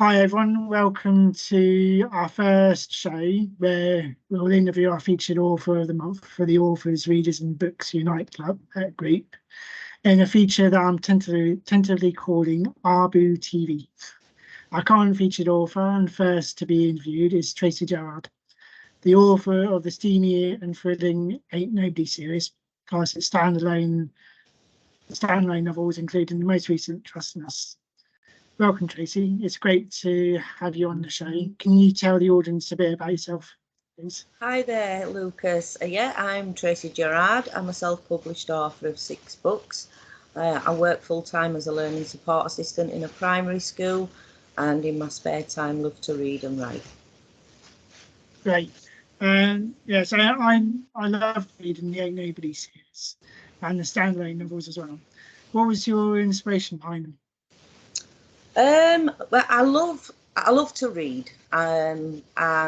Hi everyone, welcome to our first show where we'll interview our featured author of the month for the Authors, Readers and Books Unite Club group in a feature that I'm tentatively calling Arbu TV. Our current featured author and first to be interviewed is Tracey Gerrard, the author of the steamy and thrilling Ain't Nobody series, classic standalone novels including the most recent Trust in Us. Welcome, Tracey. It's great to have you on the show. Can you tell the audience a bit about yourself, please? Hi there, Lucas. I'm Tracey Gerrard. I'm a self-published author of 6 books. I work full-time as a learning support assistant in a primary school, and in my spare time love to read and write. Great. So I love reading the Ain't Nobody series and the standalone novels as well. What was your inspiration behind them? Well, I love to read, and I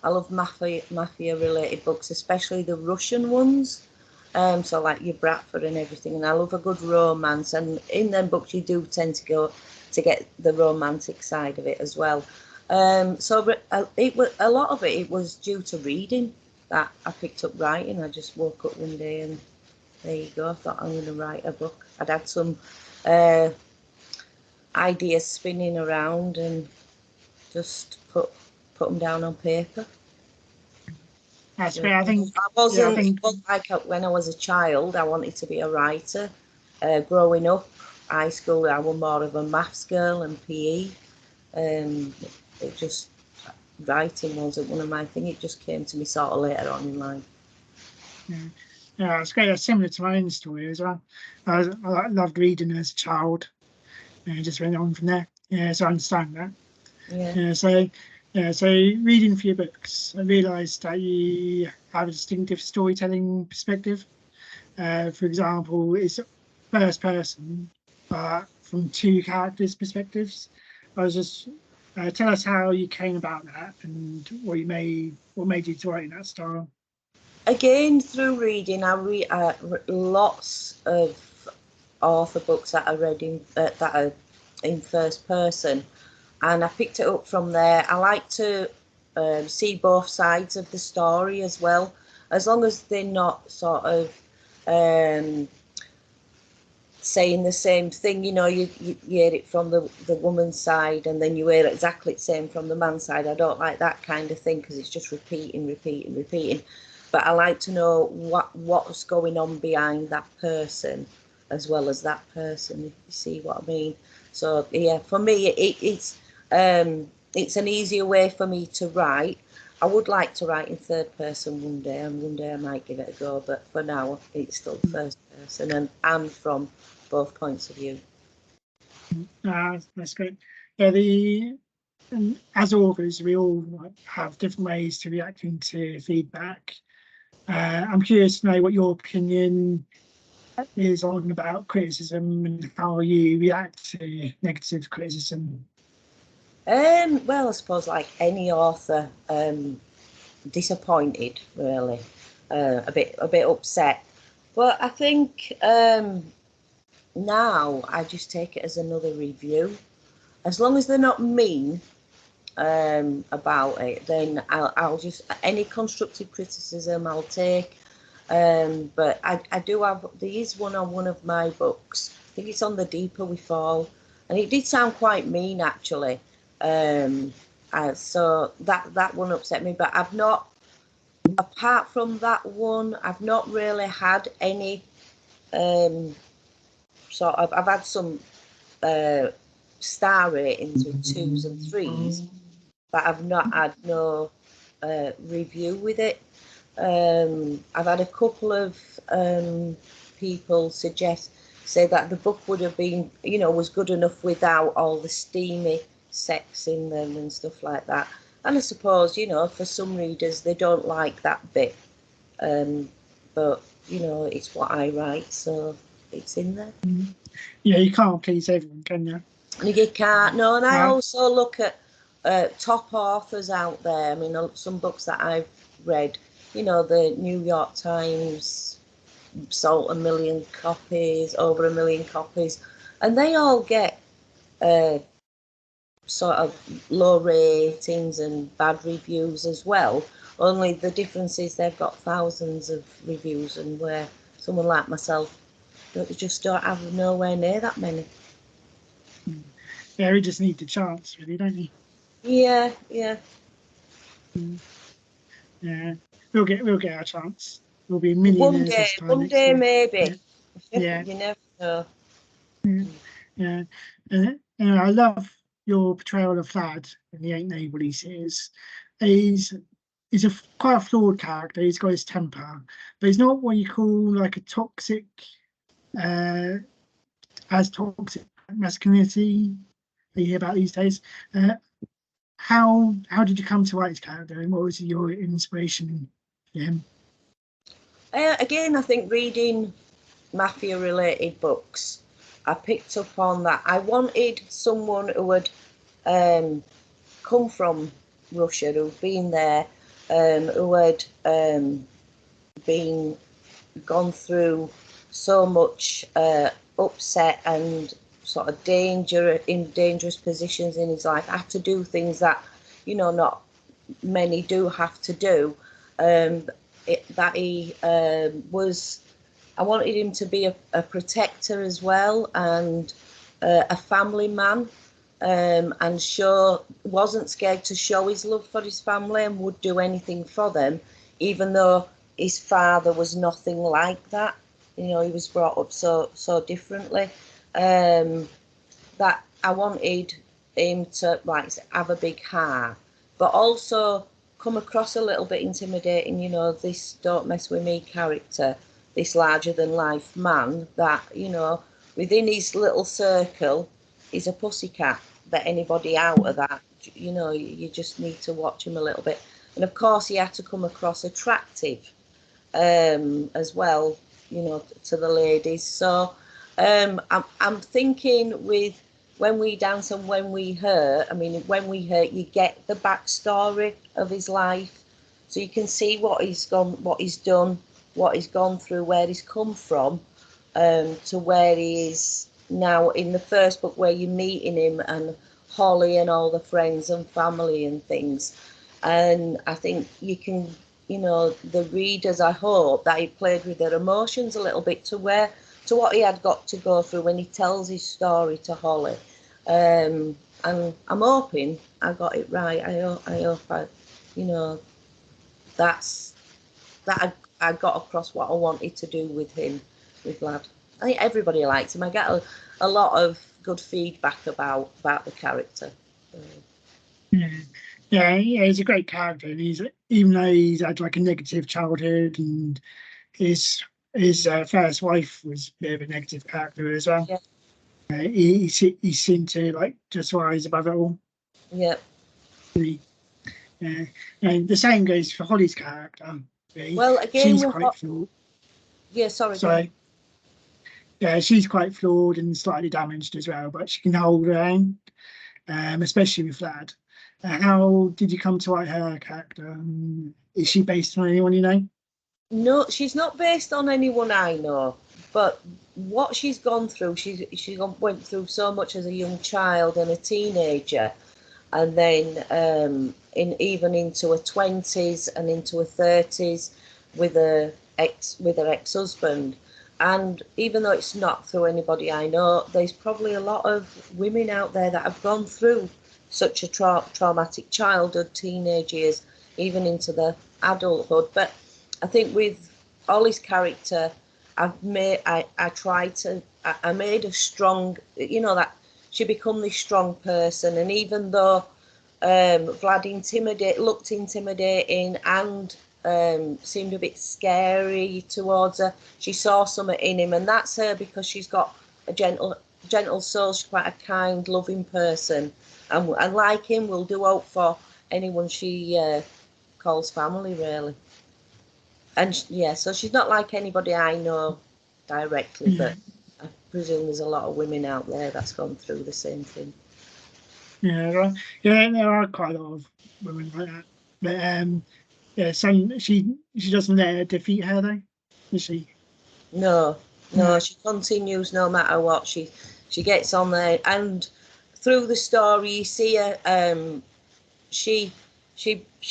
love mafia related books, especially the Russian ones. So like your Bradford and everything, and I love a good romance. And in them books, you do tend to get the romantic side of it as well. It was a lot of it was due to reading that I picked up writing. I just woke up one day and there you go. I thought I'm going to write a book. I'd had some ideas spinning around and just put them down on paper. That's great. I think like when I was a child, I wanted to be a writer. Growing up, high school, I was more of a maths girl and PE. It just writing wasn't one of my things. It just came to me sort of later on in life. Yeah, it's great. It's similar to my own story as well. I loved reading as a child. And just went on from there. Yeah, so I understand that. So reading for your books, I realised that you have a distinctive storytelling perspective. For example, it's first person, but from 2 characters' perspectives. I was just tell us how you came about that and what made you to write in that style. Again, through reading, I read lots of author books that I read that are in first person, and I picked it up from there. I like to see both sides of the story as well, as long as they're not sort of saying the same thing. You know, you hear it from the woman's side and then you hear exactly the same from the man's side. I don't like that kind of thing because it's just repeating. But I like to know what's going on behind that person as well as that person, if you see what I mean. So yeah, for me, it's an easier way for me to write. I would like to write in third person one day, and one day I might give it a go. But for now, it's still first person, and from both points of view. That's great. Yeah, as authors, we all have different ways to reacting to feedback. I'm curious to know what your opinion is on about criticism and how you react to negative criticism. Well, I suppose like any author, disappointed, really, a bit upset. But I think now I just take it as another review. As long as they're not mean about it, then I'll just, any constructive criticism I'll take. But I do have, there is one on one of my books. I think it's on The Deeper We Fall, and it did sound quite mean actually. So that one upset me, but I've not, apart from that one, I've not really had any sort of, I've had some star ratings with 2s and 3s, but I've not had no review with it. I've had a couple of people say that the book would have been, was good enough without all the steamy sex in them and stuff like that. And I suppose, for some readers, they don't like that bit. But, it's what I write, so it's in there. Yeah, you can't please everyone, can you? You can't, no. And I also look at top authors out there. I mean, some books that I've read, the New York Times sold 1 million copies, over 1 million copies, and they all get sort of low ratings and bad reviews as well. Only the difference is they've got thousands of reviews, and where someone like myself just don't have nowhere near that many. Yeah, we just need the chance, really, don't you? Yeah, yeah. Yeah, we'll get our chance. We'll be millionaires this time One next day year. maybe. Yeah. You never know. Yeah, and I love your portrayal of Vlad in the Ain't Nobody series. He's quite a flawed character. He's got his temper, but he's not what you call like a toxic, uh, as toxic masculinity that you hear about these days. Uh, how did you come to write his character, and what was your inspiration for him? Again, I think reading mafia-related books, I picked up on that. I wanted someone who had come from Russia, who'd been there, who had been gone through so much upset and sort of danger in dangerous positions in his life, had to do things that, you know, not many do have to do. That he was, I wanted him to be a protector as well, and a family man, and wasn't scared to show his love for his family and would do anything for them, even though his father was nothing like that. You know, he was brought up so differently. That I wanted him to, like, have a big heart, but also come across a little bit intimidating. You know, this don't mess with me character, this larger than life man that, you know, within his little circle is a pussycat, but anybody out of that, you know, you just need to watch him a little bit. And of course he had to come across attractive as well, you know, to the ladies. So I'm thinking with When We Dance and When We Hurt, I mean, When We Hurt, you get the backstory of his life, so you can see what he's done, what he's gone through, where he's come from, to where he is now in the first book, where you're meeting him and Holly and all the friends and family and things. And I think you can, you know, the readers, I hope that he played with their emotions a little bit to what he had got to go through when he tells his story to Holly. And I'm hoping I got it right. I hope I, you know, that I got across what I wanted to do with him, with Vlad. I think everybody likes him. I get a lot of good feedback about the character. Yeah, he's a great character. And even though he's had like a negative childhood, and his first wife was a bit of a negative character as well. Yeah. He seemed to like just rise above it all. Yeah. Yeah, and the same goes for Holly's character. Really. Well, again, She's quite flawed. Yeah, sorry. So yeah, she's quite flawed and slightly damaged as well, but she can hold her own, especially with Vlad. How did you come to write her character? Is she based on anyone you know? No, she's not based on anyone I know, but what she's gone through, she went through so much as a young child and a teenager, and then even into her 20s and into her 30s with her ex-husband. And even though it's not through anybody I know, there's probably a lot of women out there that have gone through such a traumatic childhood, teenage years, even into the adulthood. But I think with Ollie's character, I made a strong, you know, that she become this strong person. And even though Vlad looked intimidating and seemed a bit scary towards her, she saw something in him, and that's her, because she's got a gentle soul. She's quite a kind, loving person, and like him, will do out for anyone she calls family, really. And yeah, so she's not like anybody I know directly, but I presume there's a lot of women out there that's gone through the same thing. Yeah, there are quite a lot of women like that. But yeah, she doesn't let her defeat her though, does she? No, she continues no matter what. She gets on there, and through the story, you see her. She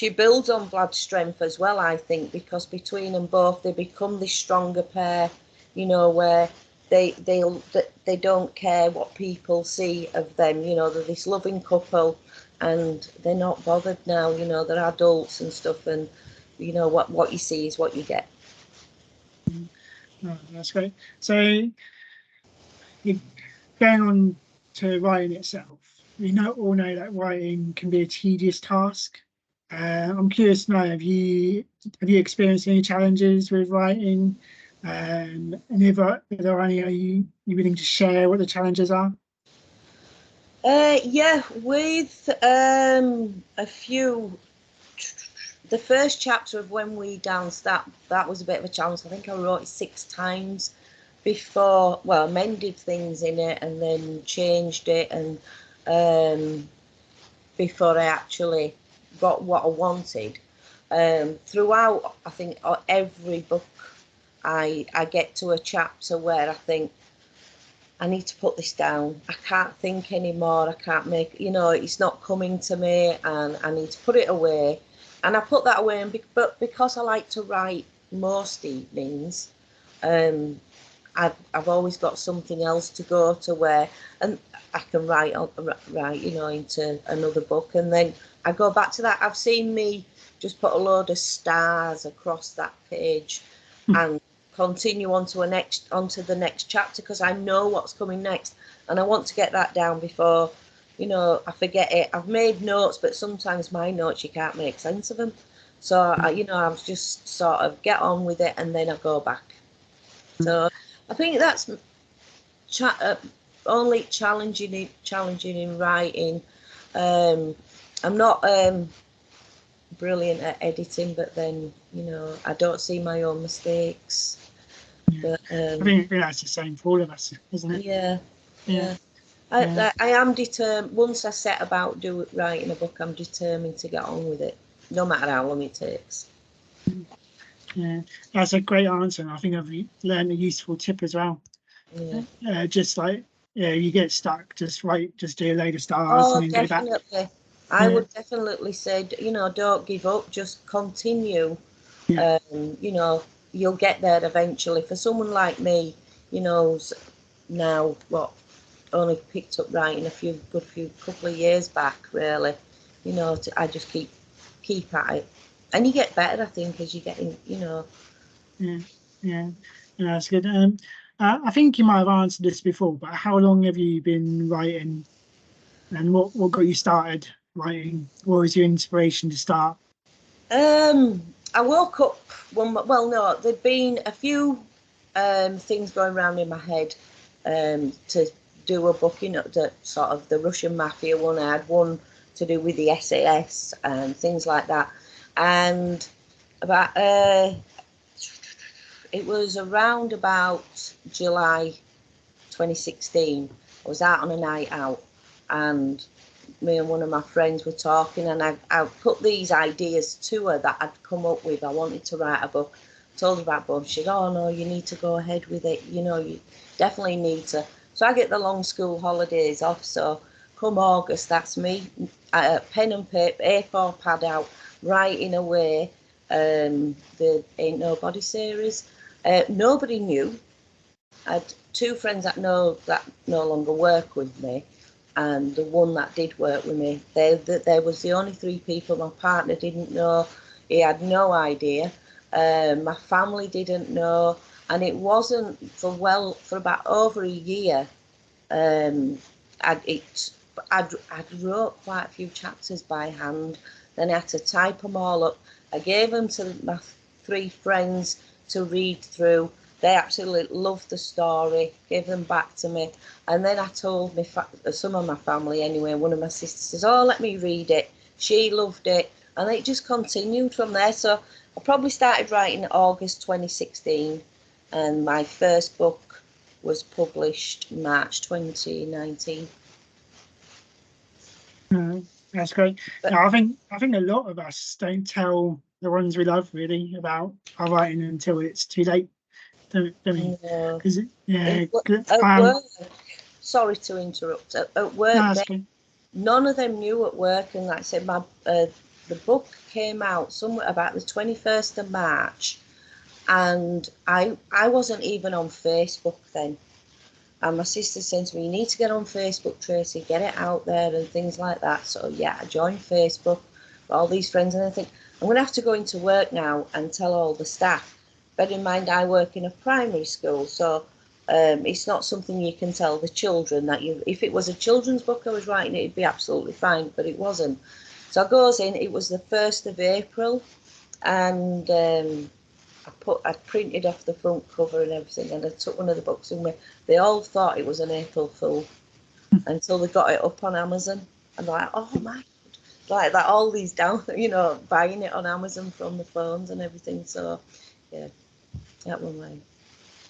builds on Vlad's strength as well, I think, because between them both, they become this stronger pair. You know, where they don't care what people see of them. You know, they're this loving couple, and they're not bothered now. You know, they're adults and stuff, and you know what you see is what you get. Oh, that's great. So you going on to writing itself. We all know that writing can be a tedious task. I'm curious to know, have you experienced any challenges with writing? And if there are any, are you willing to share what the challenges are? Yeah, with a few. The first chapter of When We Dance, that was a bit of a challenge. I think I wrote it 6 times before, well, amended things in it and then changed it, and before I actually got what I wanted. Throughout, I think every book, I get to a chapter where I think, I need to put this down. I can't think anymore. I can't make, you know, it's not coming to me, and I need to put it away. And I put that away, but because I like to write most evenings, I've always got something else to go to where, and I can write, you know, into another book, and then I go back to that. I've seen me just put a load of stars across that page and continue onto the next chapter, because I know what's coming next, and I want to get that down before, you know, I forget it. I've made notes, but sometimes my notes, you can't make sense of them. So you know, I'm just sort of get on with it, and then I go back. So I think that's only challenging in writing. I'm not brilliant at editing, but then, you know, I don't see my own mistakes. Yeah. But I think that's the same for all of us, isn't it? Yeah. I am determined. Once I set about writing a book, I'm determined to get on with it, no matter how long it takes. Yeah, that's a great answer, and I think I've learned a useful tip as well. Yeah. Just like, you get stuck, just do a load of stars and then go back. Definitely. I would definitely say, you know, don't give up, just continue. Yeah. You know, you'll get there eventually. For someone like me, you know, now only picked up writing a couple of years back, really. You know, I just keep at it, and you get better, I think, as you get in, you know. Yeah, that's good. I think you might have answered this before, but how long have you been writing, and what got you started writing? What was your inspiration to start? I woke up no, there'd been a few things going around in my head to do a book, you know, sort of the Russian mafia one. I had one to do with the SAS and things like that. And about it was around about July 2016. I was out on a night out, and me and one of my friends were talking, and I put these ideas to her that I'd come up with. I wanted to write a book. Told her about both. She said, "Oh no, you need to go ahead with it. You know, you definitely need to." So I get the long school holidays off. So come August, that's me, pen and paper, A4 pad out, writing away. The Ain't Nobody series. Nobody knew. I had 2 friends that no longer work with me, and the one that did work with me, there was the only 3 people. My partner didn't know. He had no idea. My family didn't know, and it wasn't for about over a year. I'd wrote quite a few chapters by hand. Then I had to type them all up. I gave them to my 3 friends to read through. They absolutely loved the story, gave them back to me. And then I told some of my family anyway. One of my sisters says, "Oh, let me read it." She loved it. And it just continued from there. So I probably started writing in August 2016. And my first book was published March 2019. That's great. But, I think a lot of us don't tell the ones we love really about our writing until it's too late. Don't we? no. Because At work, sorry to interrupt. At work, No, that's good. none of them knew at work, and like I said, the book came out somewhere about the 21st of March, and I wasn't even on Facebook then. And my sister said to me, you need to get on Facebook, Tracy, get it out there and things like that. So yeah, I joined Facebook with all these friends, and I think I'm going to have to go into work now and tell all the staff. Bear in mind, I work in a primary school, so it's not something you can tell the children that you. If it was a children's book I was writing, it'd be absolutely fine, but it wasn't. So I goes in. It was the 1st of April, and I printed off the front cover and everything, and I took one of the books in. They all thought it was an April Fool until they got it up on Amazon, and they're like, oh my, like that, all these down, buying it on Amazon from the phones and everything. So yeah, that was mine.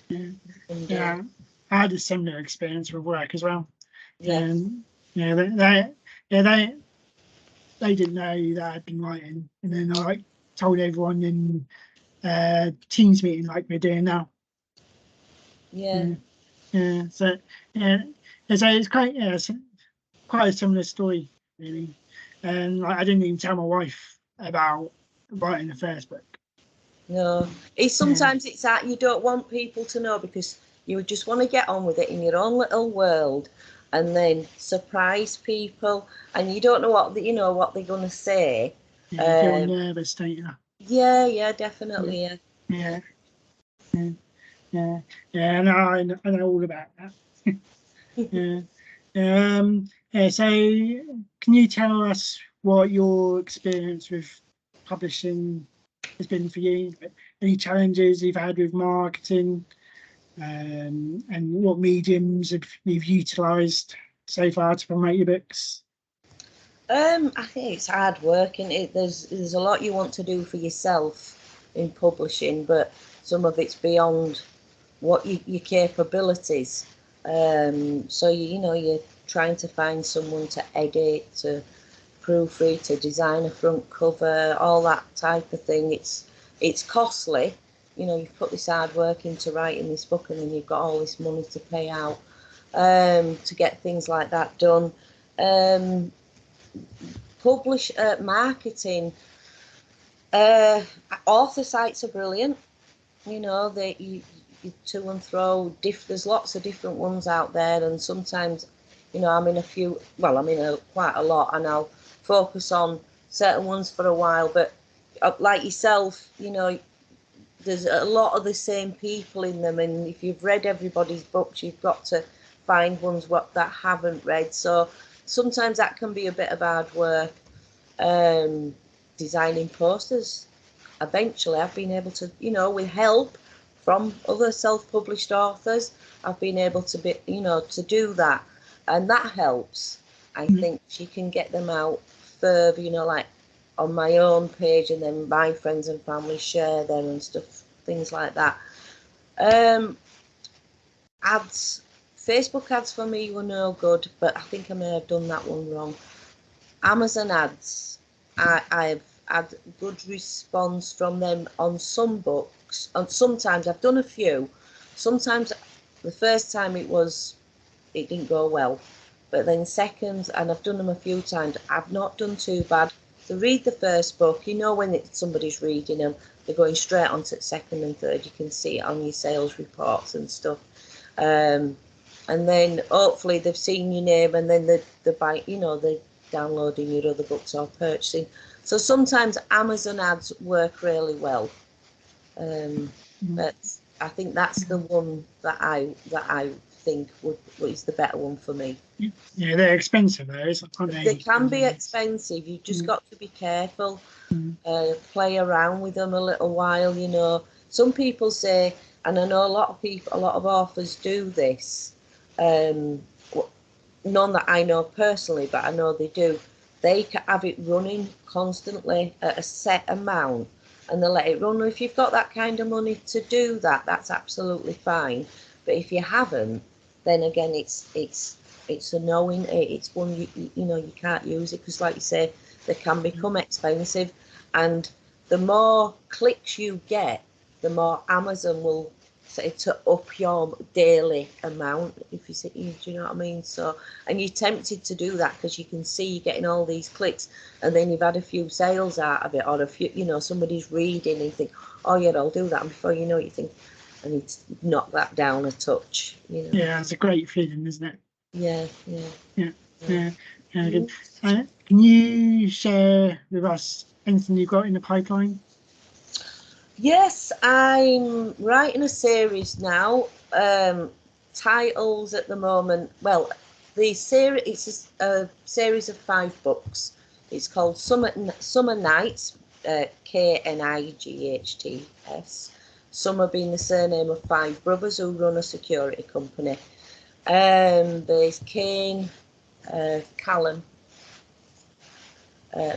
Yeah, And, yeah. I had a similar experience with work as well. yeah, Yeah, they didn't know that I'd been writing, and then I like told everyone in Teams meeting like we're doing now. yeah. Yeah, so yeah, so it's quite it's quite a similar story really, and like, I didn't even tell my wife about writing the first book. No, it's sometimes it's that you don't want people to know because you just want to get on with it in your own little world, and then surprise people, and you don't know what what they're gonna say. Yeah, you feel nervous, don't you? Yeah, definitely, yeah. Yeah, yeah, yeah, yeah. I know all about that. Yeah. Yeah. So, can you tell us what your experience with publishing has been for you? Like, any challenges you've had with marketing, and what mediums you've utilised so far to promote your books? I think it's hard work, and there's a lot you want to do for yourself in publishing, but some of it's beyond what your capabilities. So you're trying to find someone to edit, to proofread, to design a front cover, all that type of thing. It's costly. You've put this hard work into writing this book, and then you've got all this money to pay out to get things like that done. Marketing. Author sites are brilliant. They you to and fro. There's lots of different ones out there, and sometimes, I'm in a few. Well, I'm in quite a lot, and I'll focus on certain ones for a while. But like yourself, there's a lot of the same people in them, and if you've read everybody's books, you've got to find ones that haven't read. So sometimes that can be a bit of hard work. Designing posters. Eventually, I've been able to, with help from other self-published authors, I've been able to to do that, and that helps. I think she can get them out further, like on my own page, and then my friends and family share them and stuff, things like that. Ads, Facebook ads for me were no good, but I think I may have done that one wrong. Amazon ads, I've had good response from them on some books, and sometimes I've done a few. Sometimes the first time it didn't go well, but then second, and I've done them a few times, I've not done too bad. So read the first book, when somebody's reading them, they're going straight on to second and third. You can see it on your sales reports and stuff. And then hopefully they've seen your name, and then they buy, they're downloading your other books or purchasing. So sometimes Amazon ads work really well. But I think that's the one that I think is the better one for me. Yeah, they're expensive though, aren't they? They can be expensive. You've just got to be careful. Play around with them a little while. Some people say, and I know a lot of authors do this. None that I know personally, but I know they do. They can have it running constantly at a set amount, and they let it run. If you've got that kind of money to do that, that's absolutely fine. But if you haven't, then again, it's a knowing. It's one you can't use it, because, like you say, they can become expensive, and the more clicks you get, the more Amazon will say, to up your daily amount, if you see, do you know what I mean? So, and you're tempted to do that because you can see you're getting all these clicks, and then you've had a few sales out of it, or a few, you know, somebody's reading, and you think, oh yeah, I'll do that, and before you know it, you think, I need to knock that down a touch, you know. Yeah, it's a great feeling, isn't it? Yeah. Good. Can you share with us anything you've got in the pipeline? Yes, I'm writing a series now. Titles at the moment. Well, the series, it's a series of 5 books. It's called Summer Nights, Knights. Summer being the surname of 5 brothers who run a security company. There's Kane, Callum,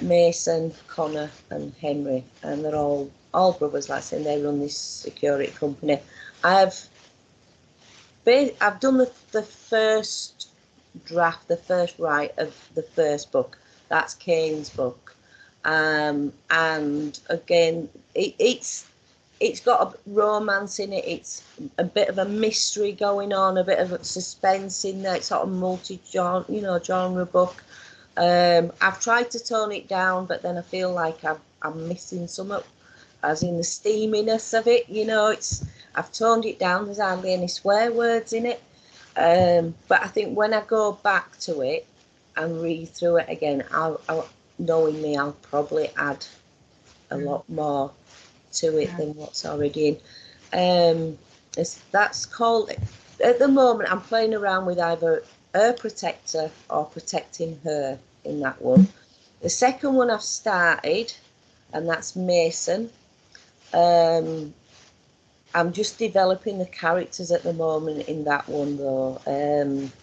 Mason, Connor, and Henry, and they're all brothers, like I say, and they run this security company. I've done the first draft, the first write of the first book. That's Kane's book, and again, it's got a romance in it. It's a bit of a mystery going on, a bit of a suspense in there. It's sort of multi-genre, genre book. I've tried to tone it down, but then I feel like I'm missing some, as in the steaminess of it. I've toned it down. There's hardly any swear words in it. But I think when I go back to it and read through it again, knowing me, I'll probably add a lot more to it than what's already in. That's called, at the moment, I'm playing around with either her protector or protecting her in that one. The second one I've started, and that's Mason. I'm just developing the characters at the moment in that one, though,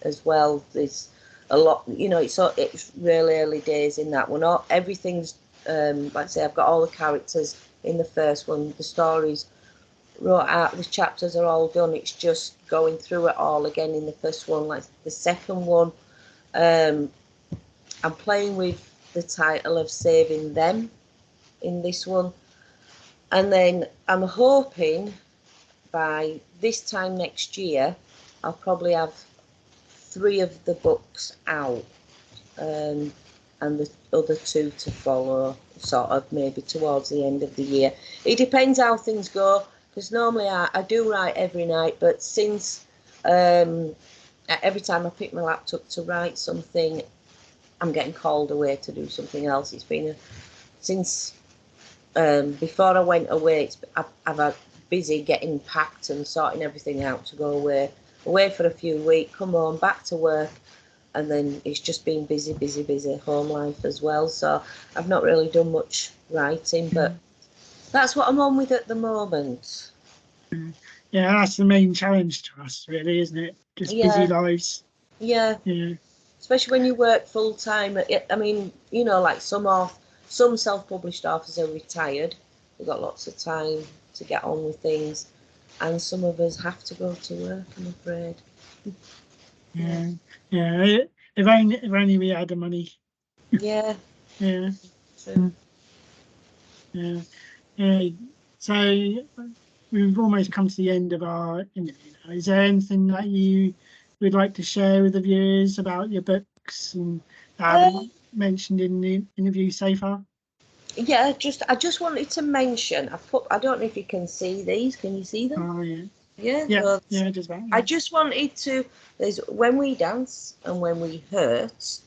as well. There's a lot, it's really early days in that one. Everything's, like I say, I've got all the characters in the first one. The stories wrote out, the chapters are all done. It's just going through it all again in the first one. Like the second one, I'm playing with the title of Saving Them in this one. And then I'm hoping by this time next year, I'll probably have 3 of the books out, and the other 2 to follow, sort of maybe towards the end of the year. It depends how things go, because normally I do write every night, but since every time I pick my laptop to write something, I'm getting called away to do something else. It's been since before I went away, I've had busy getting packed and sorting everything out to go away for a few weeks, come home, back to work, and then it's just been busy home life as well. So I've not really done much writing, but that's what I'm on with at the moment. Yeah, that's the main challenge to us, really, isn't it? Just busy lives. Yeah. Especially when you work full time. I mean, like some self-published authors are retired. They've got lots of time to get on with things, and some of us have to go to work, I'm afraid. Yeah. If only we had the money. Yeah. True. Yeah. So we've almost come to the end of our interview now. Is there anything that you would like to share with the viewers about your books and that I haven't mentioned in the interview so far? Yeah, I just wanted to mention, I don't know if you can see these. Can you see them? Oh yeah. Yeah. Just about. I just wanted to. There's When We Dance and When We Hurt.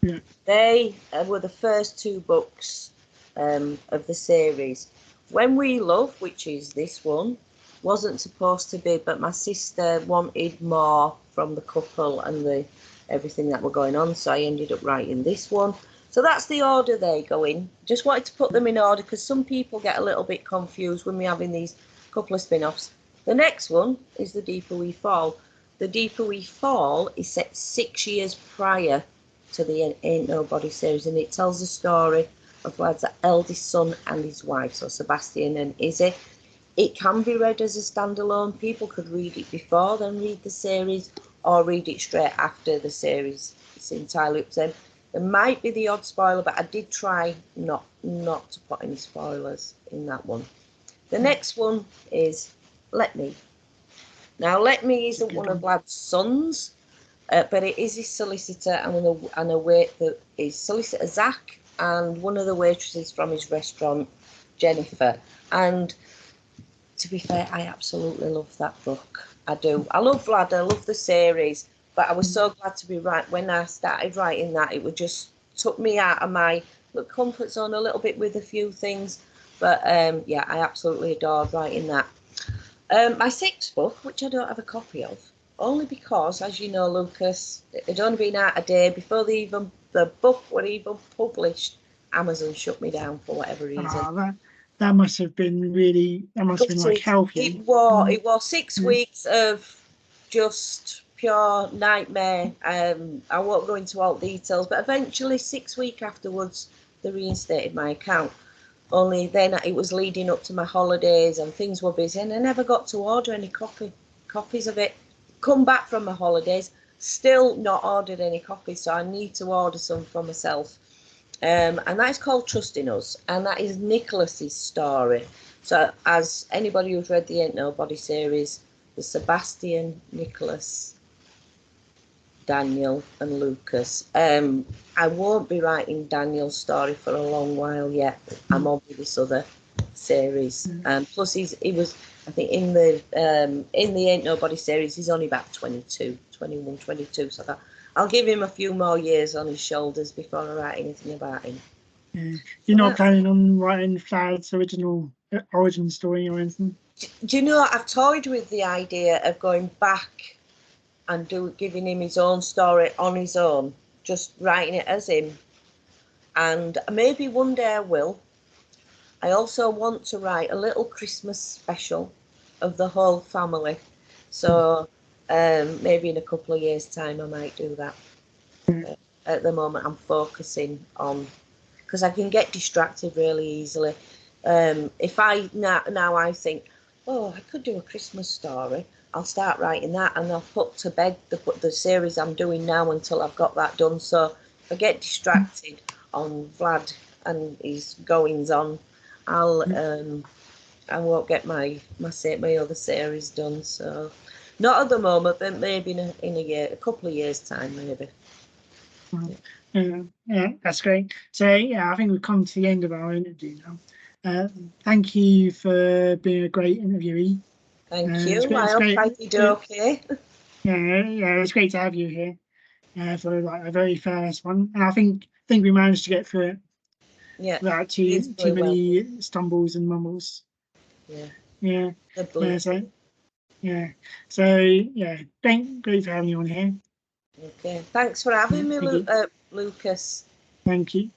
Yeah. They were the first 2 books of the series. When We Love, which is this one, wasn't supposed to be, but my sister wanted more from the couple and everything that were going on, so I ended up writing this one. So that's the order they go in. Just wanted to put them in order because some people get a little bit confused when we're having these couple of spin-offs. The next one is The Deeper We Fall. The Deeper We Fall is set 6 years prior to the Ain't Nobody series, and it tells the story of Vlad's eldest son and his wife, so Sebastian and Izzy. It can be read as a standalone. People could read it before, then read the series, or read it straight after the series. It's entirely up to them. There might be the odd spoiler, but I did try not to put any spoilers in that one. The next one is Let Me Now, Let Me isn't one of Vlad's sons, but it is his solicitor and a wait that his solicitor Zach and one of the waitresses from his restaurant, Jennifer. And to be fair, I absolutely love that book. I do. I love Vlad. I love the series, but I was so glad to be right when I started writing that. It would just took me out of my comfort zone a little bit with a few things. But yeah, I absolutely adored writing that. My sixth book, which I don't have a copy of, only because, as you know, Lucas, it had only been out a day before the book were even published. Amazon shut me down for whatever reason. That must have been like healthy. It was 6 weeks of just pure nightmare. I won't go into all details, but eventually 6 weeks afterwards, they reinstated my account. Only then it was leading up to my holidays and things were busy, and I never got to order any copies of it. Come back from my holidays, still not ordered any copies, so I need to order some for myself. And that's called Trusting Us, and that is Nicholas's story. So, as anybody who's read the Ain't Nobody series, the Sebastian, Nicholas, Daniel and Lucas. I won't be writing Daniel's story for a long while yet. I'm on with this other series. Plus he was, I think, in the Ain't Nobody series, he's only about 21, 22. So I'll give him a few more years on his shoulders before I write anything about him. You're not planning on writing Vlad's original origin story or anything? Do you know, I've toyed with the idea of going back and giving him his own story on his own, just writing it as him. And maybe one day I will. I also want to write a little Christmas special of the whole family. So maybe in a couple of years' time I might do that. At the moment I'm focusing on, because I can get distracted really easily. If I now I think, oh, I could do a Christmas story, I'll start writing that and I'll put to bed the series I'm doing now until I've got that done. So if I get distracted on Vlad and his goings on, I won't get my other series done. So not at the moment, but maybe in a couple of years' time, maybe. Yeah, that's great. So yeah, I think we've come to the end of our interview now. Thank you for being a great interviewee. Thank you. I hope I did okay. Yeah, it's great to have you here for like a very first one, and I think we managed to get through it. Yeah, without too many stumbles and mumbles. Yeah. Great for having you on here. Okay, thanks for having me, Lucas. Thank you.